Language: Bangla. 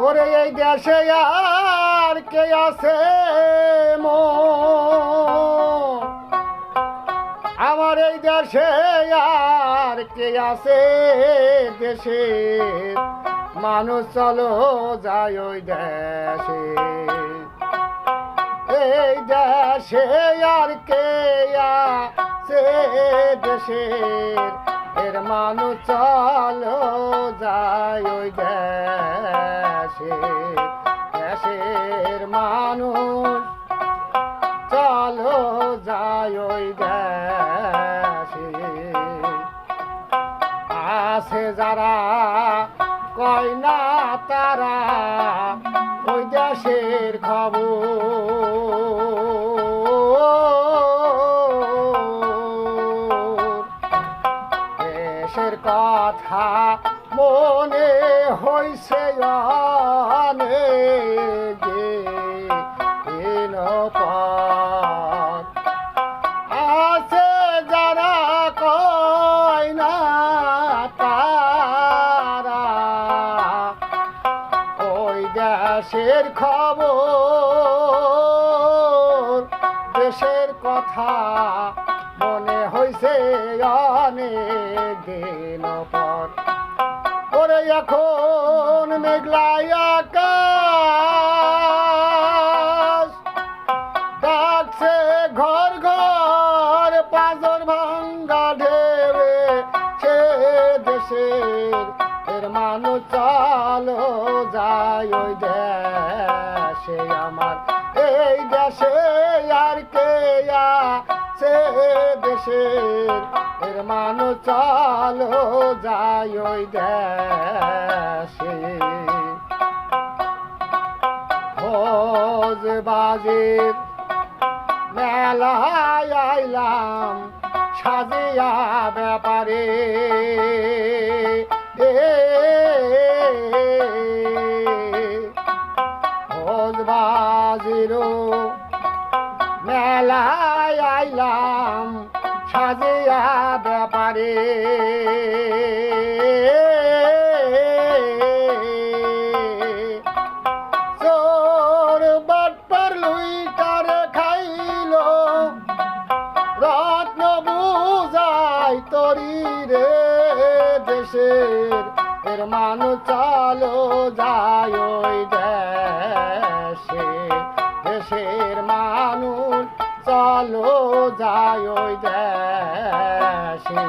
ওরে এই দেশে আর কে আছে মন, আমার এই দেশে আর কে আছে, দেশে মানুষ চলো যায় ওই দেশে। এই দেশে আর কে আছে, দেশের এর মানুষ চলো যায় ওই দেশে। দেশের মানুষ চলো যায় ওই দেশে। আছে যারা কয় না তারা ওই দেশের খবর, দেশের কথা মনে হইছে অনেক দিনপর। আছে যারা কয় না তারা ওই দেশের খবর, দেশের কথা মনে হইছে অনেক দিন পর। ওরে এখন মেঘলাই আকাশ ডাকছে ঘর ঘর, পাঁজর ভাঙ্গা ঢেবে সে দেশের এর মানুষ চলো যায় ওই দেশে। আমার এই দেশে আর কে আছে, দেশের এর মানুষ চলো যায় ওই দেশে। ভোজ বাজির মেলায় আইলাম সাজিয়া ব্যাপারে, ভোজ বাজির মেলায় আইলাম সাজিয়া ব্যাপারে। চোর বাটপার লুইটারে খাইল, রত্ন বুঝাই তরি রে, দেশের এর মানুষ চলো যায় ওই দেশে। দেশের মানুষ চলো যায় ওই দেশে।